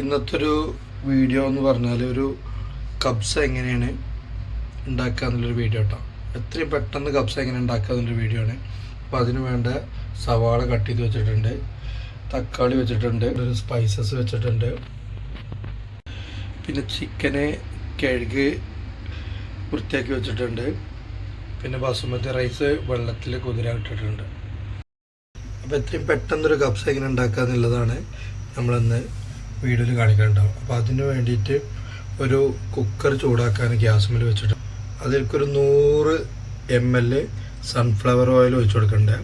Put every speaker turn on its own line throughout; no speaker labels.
ഇന്നത്തെ ഒരു വീഡിയോ എന്ന് പറഞ്ഞാൽ ഒരു കബ്സ എങ്ങനെയാണ് ഉണ്ടാക്കുക എന്നുള്ളൊരു വീഡിയോ കേട്ടോ. എത്രയും പെട്ടെന്ന് കബ്സ എങ്ങനെ ഉണ്ടാക്കുക എന്നുള്ളൊരു വീഡിയോ ആണ്. അപ്പോൾ അതിന് വേണ്ട സവാള കട്ട് ചെയ്ത് വെച്ചിട്ടുണ്ട്, തക്കാളി വെച്ചിട്ടുണ്ട്, ഒരു സ്പൈസസ് വെച്ചിട്ടുണ്ട്, പിന്നെ ചിക്കന് കഴുകി വൃത്തിയാക്കി വെച്ചിട്ടുണ്ട്, പിന്നെ ബാസുമതി റൈസ് വെള്ളത്തിൽ കുതിരാൻ ഇട്ടിട്ടുണ്ട്. അപ്പോൾ എത്രയും പെട്ടെന്നൊരു കബ്സ എങ്ങനെ ഉണ്ടാക്കുക എന്നുള്ളതാണ് നമ്മളിന്ന് വീഡിയോയിൽ കാണിക്കുന്നുണ്ടാവും. അപ്പോൾ അതിന് വേണ്ടിയിട്ട് ഒരു കുക്കർ ചൂടാക്കാൻ ഗ്യാസ് മേൽ വെച്ചിട്ട് അതിൽക്കൊരു 100 ml സൺഫ്ലവർ ഓയിൽ ഒഴിച്ചു കൊടുക്കണ്ടേ.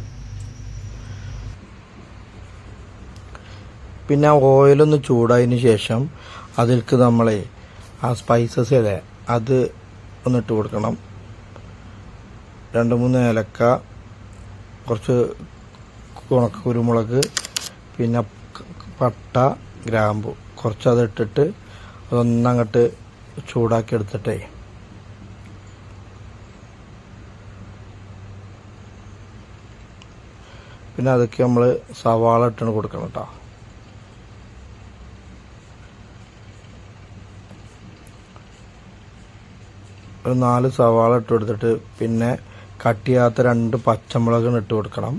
പിന്നെ ഓയിലൊന്ന് ചൂടായതിന് ശേഷം അതിൽക്ക് നമ്മളെ ആ സ്പൈസസ് അല്ലേ അത് ഒന്നിട്ട് കൊടുക്കണം. 2-3 ഏലക്ക, കുറച്ച് കുരുമുളക്, പിന്നെ പട്ട, ഗ്രാമ്പു കുറച്ച് അതിട്ടിട്ട് അതൊന്നങ്ങോട്ട് ചൂടാക്കി എടുത്തിട്ടേ പിന്നെ അതൊക്കെ നമ്മൾ സവാള ഇട്ടാണ് കൊടുക്കണം കേട്ടോ. ഒരു 4 സവാള ഇട്ട് കൊടുത്തിട്ട് പിന്നെ കട്ട് ചെയ്യാത്ത 2 പച്ചമുളക് ഇട്ട് കൊടുക്കണം.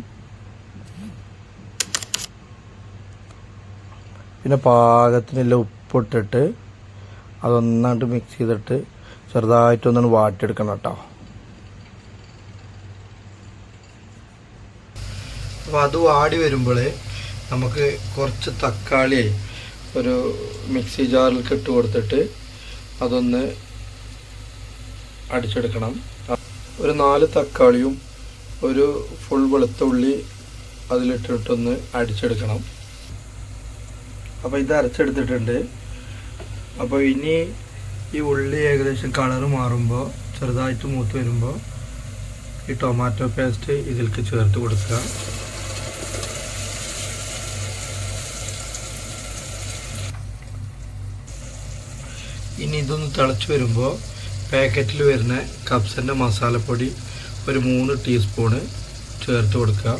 പിന്നെ പാകത്തിനുള്ള ഉപ്പിട്ടിട്ട് അതൊന്നായിട്ട് മിക്സ് ചെയ്തിട്ട് ചെറുതായിട്ടൊന്നാണ് വാട്ടിയെടുക്കണം കേട്ടോ. അപ്പോൾ അത് വാടി വരുമ്പോൾ നമുക്ക് കുറച്ച് തക്കാളി ഒരു മിക്സി ജാറിലേക്ക് ഇട്ട് കൊടുത്തിട്ട് അതൊന്ന് അടിച്ചെടുക്കണം. ഒരു 4 തക്കാളിയും ഒരു ഫുൾ വെളുത്തുള്ളി അതിലിട്ടിട്ടൊന്ന് അടിച്ചെടുക്കണം. അപ്പോൾ ഇത് അരച്ചെടുത്തിട്ടുണ്ട്. അപ്പോൾ ഇനി ഈ ഉള്ളി ഏകദേശം കളറ് മാറുമ്പോൾ ചെറുതായിട്ട് മൂത്ത് വരുമ്പോൾ ഈ ടൊമാറ്റോ പേസ്റ്റ് ഇതിലേക്ക് ചേർത്ത് കൊടുക്കുക. ഇനി ഇതൊന്ന് തിളച്ച് വരുമ്പോൾ പാക്കറ്റിൽ വരുന്ന കബ്സൻ്റെ മസാലപ്പൊടി ഒരു 3 ടീസ്പൂണ് ചേർത്ത് കൊടുക്കുക.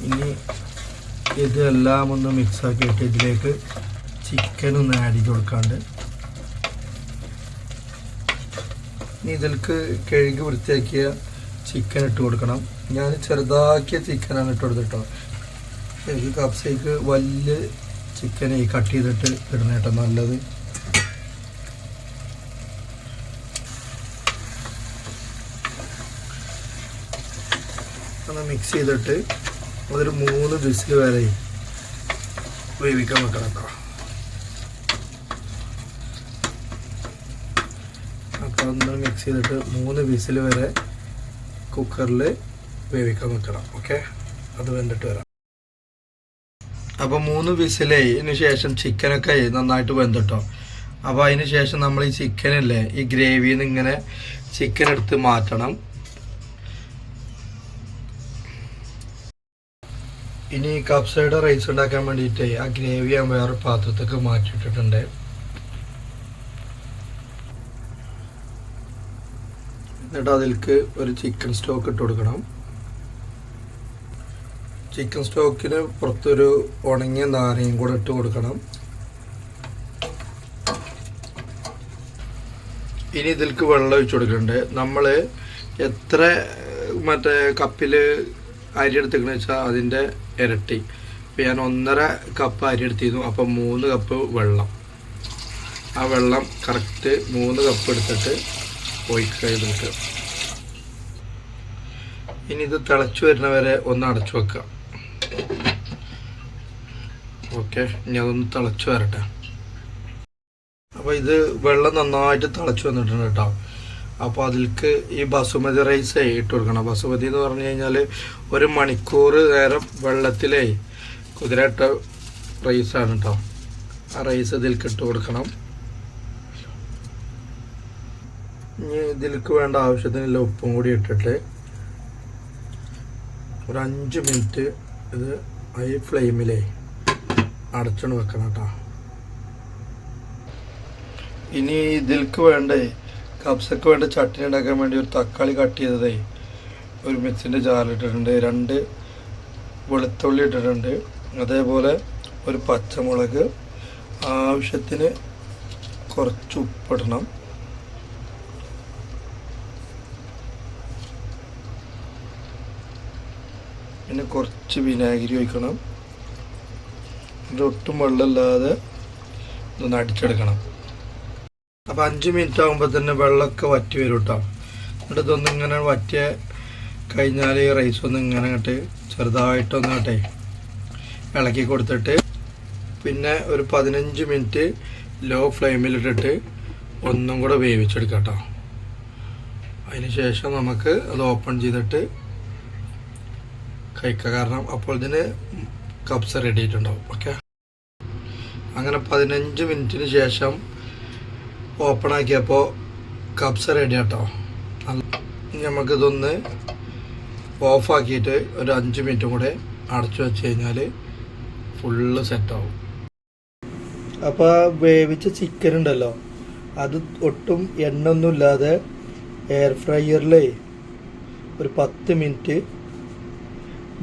ഇനി ഇതെല്ലാം ഒന്ന് മിക്സാക്കിയിട്ട് ഇതിലേക്ക് ചിക്കൻ ഒന്ന് ആഡ് ചെയ്ത് കൊടുക്കാണ്ട് ഇനി ഇതിലേക്ക് കഴുകി വൃത്തിയാക്കിയ ചിക്കൻ ഇട്ട് കൊടുക്കണം. ഞാൻ ചെറുതാക്കിയ ചിക്കനാണ് ഇട്ട് കൊടുത്തിട്ടോ. ഈ കബ്സയ്ക്ക് വലിയ ചിക്കൻ കട്ട് ചെയ്തിട്ട് ഇടണം കേട്ടോ നല്ലത്. ഒന്ന് മിക്സ് ചെയ്തിട്ട് അതൊരു 3 വിസിൽ വരെ വേവിക്കാൻ വെക്കണം കേട്ടോ. അപ്പോൾ ഒന്ന് മിക്സ് ചെയ്തിട്ട് 3 വിസിൽ വരെ കുക്കറിൽ വേവിക്കാൻ വെക്കണം. ഓക്കെ, അത് വെന്തിട്ട് വരാം. അപ്പോൾ 3 വിസിലിന് ശേഷം ചിക്കനൊക്കെ നന്നായിട്ട് വെന്തിട്ടോ. അപ്പോൾ അതിന് ശേഷം നമ്മൾ ഈ ചിക്കനല്ലേ ഈ ഗ്രേവിയിൽ നിന്ന് ഇങ്ങനെ ചിക്കൻ എടുത്ത് മാറ്റണം. ഇനി കബ്സയുടെ റൈസ് ഉണ്ടാക്കാൻ വേണ്ടിയിട്ട് ആ ഗ്രേവി ഞാൻ വേറെ പാത്രത്തേക്ക് മാറ്റിയിട്ടിട്ടുണ്ട്. എന്നിട്ട് അതിലേക്ക് ഒരു ചിക്കൻ സ്റ്റോക്ക് ഇട്ട് കൊടുക്കണം. ചിക്കൻ സ്റ്റോക്കിന് പുറത്തൊരു ഉണങ്ങിയ നാരങ്ങയും കൂടെ ഇട്ട് കൊടുക്കണം. ഇനി ഇതിലേക്ക് വെള്ളം ഒഴിച്ചു കൊടുക്കുന്നുണ്ട്. നമ്മൾ എത്ര കപ്പിൽ അരി എടുത്തേക്കണെന്ന് വെച്ചാൽ അതിൻ്റെ ഇരട്ടി. ഇപ്പം ഞാൻ 1.5 കപ്പ് അരി എടുത്തിരുന്നു. അപ്പം 3 കപ്പ് വെള്ളം. ആ വെള്ളം കറക്റ്റ് 3 കപ്പ് എടുത്തിട്ട് ഒഴിക്കുക ഇതിലേക്ക്. ഇനി ഇത് തിളച്ച് വരുന്നവരെ ഒന്ന് അടച്ചു വെക്കുക. ഓക്കെ, ഇനി അതൊന്ന് തിളച്ച് വരട്ടെ. അപ്പോൾ ഇത് വെള്ളം നന്നായിട്ട് തിളച്ച് വന്നിട്ടുണ്ട് കേട്ടോ. അപ്പോൾ അതിലേക്ക് ഈ ബസുമതി റൈസ് ഇട്ട് കൊടുക്കണം. ബസുമതി എന്ന് പറഞ്ഞു കഴിഞ്ഞാൽ 1 മണിക്കൂർ നേരം വെള്ളത്തിലേ കുതിരയിട്ട റൈസാണ് കേട്ടോ. ആ റൈസ് ഇതിലേക്ക് ഇട്ട് കൊടുക്കണം. ഇനി ഇതിലേക്ക് വേണ്ട ആവശ്യത്തിനുള്ള ഉപ്പും കൂടി ഇട്ടിട്ട് ഒരു 5 മിനിറ്റ് ഇത് ഹൈ ഫ്ലെയിമിലേ അടച്ചുകൊണ്ട് വെക്കണം കേട്ടോ. ഇനി ഇതിലേക്ക് വേണ്ടേ കബ്സക്ക് വേണ്ട ചട്നി ഉണ്ടാക്കാൻ വേണ്ടി ഒരു തക്കാളി കട്ട് ചെയ്തതേ ഒരു മിക്സിൻ്റെ ജാറിലിട്ടിട്ടുണ്ട്. 2 വെളുത്തുള്ളി ഇട്ടിട്ടുണ്ട്. അതേപോലെ ഒരു പച്ചമുളക്, ആവശ്യത്തിന് കുറച്ച് ഉപ്പിടണം. പിന്നെ കുറച്ച് വിനാഗിരി ഒഴിക്കണം. ഇതൊട്ടും വെള്ളമില്ലാതെ ഇതൊന്ന് അടിച്ചെടുക്കണം. അപ്പോൾ 5 മിനിറ്റ് ആകുമ്പോൾ തന്നെ വെള്ളമൊക്കെ വറ്റി വരും കേട്ടോ. എന്നിട്ട് ഇതൊന്നും ഇങ്ങനെ വറ്റിയ കഴിഞ്ഞാൽ ഈ റൈസ് ഒന്ന് ഇങ്ങനെ ഇങ്ങോട്ട് ചെറുതായിട്ടൊന്ന് കേട്ടെ ഇളക്കി കൊടുത്തിട്ട് പിന്നെ ഒരു 15 മിനിറ്റ് ലോ ഫ്ലെയിമിലിട്ടിട്ട് ഒന്നും കൂടെ വേവിച്ചെടുക്കാം കേട്ടോ. അതിന് ശേഷം നമുക്ക് അത് ഓപ്പൺ ചെയ്തിട്ട് കഴിക്കുക. കാരണം അപ്പോൾ ഇതിന് കപ്സ റെഡി ആയിട്ടുണ്ടാവും. ഓക്കെ, അങ്ങനെ 15 മിനിറ്റിന് ശേഷം ഓപ്പൺ ആക്കിയപ്പോൾ കപ്സ റെഡി ആട്ടോ. നമുക്കിതൊന്ന് ഓഫാക്കിയിട്ട് ഒരു 5 മിനിറ്റും കൂടെ അടച്ചു വെച്ച് കഴിഞ്ഞാൽ ഫുള്ള് സെറ്റാവും. അപ്പോൾ വേവിച്ച ചിക്കൻ ഉണ്ടല്ലോ, അത് ഒട്ടും എണ്ണൊന്നും ഇല്ലാതെ എയർ ഫ്രയറിൽ ഒരു 10 മിനിറ്റ്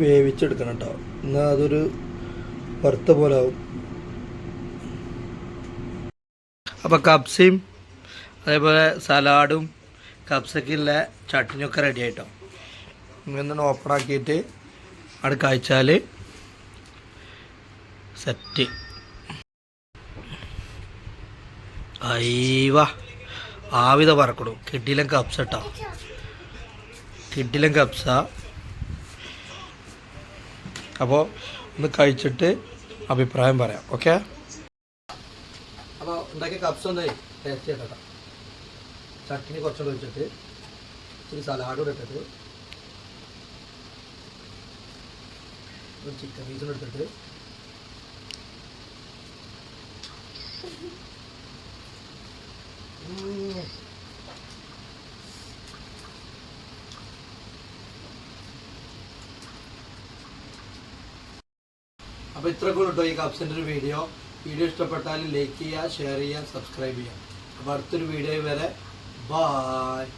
വേവിച്ചെടുക്കണം കേട്ടോ. എന്നാൽ അതൊരു വറുത്ത പോലെ ആവും. അപ്പോൾ കപ്സയും അതേപോലെ സലാഡും കപ്സക്കുള്ള ചട്നിയൊക്കെ റെഡി ആയിട്ടോ. ഇങ്ങനെ ഓപ്പൺ ആക്കിയിട്ട് അവിടെ കഴിച്ചാൽ സെറ്റ്. അയ്യവ ആവിധ പറക്കണു. കിഡിലും കപ്സ കേട്ടോ, കിഡിലും കപ്സ. അപ്പോൾ ഒന്ന് കഴിച്ചിട്ട് അഭിപ്രായം പറയാം. ഓക്കെ, അപ്പോൾ ഉണ്ടാക്കിയ കപ്സ ഒന്ന് ടേസ്റ്റ് ചെയ്യട്ടോ. ചട്നി കുറച്ചുകൂടെ വെച്ചിട്ട് ഇച്ചിരി സലാഡും ഇട്ടിട്ട് ഒരു ചിക്കൻ പീസും എടുത്തിട്ട് അപ്പോൾ ഇത്രയൊക്കെ ഉള്ളൂ ഈ കപ്സിൻ്റെ ഒരു വീഡിയോ ഇഷ്ടപ്പെട്ടാൽ ലൈക്ക് ചെയ്യുക, ഷെയർ ചെയ്യുക, സബ്സ്ക്രൈബ് ചെയ്യുക. അപ്പോൾ അടുത്തൊരു വീഡിയോ വരെ ബായ്.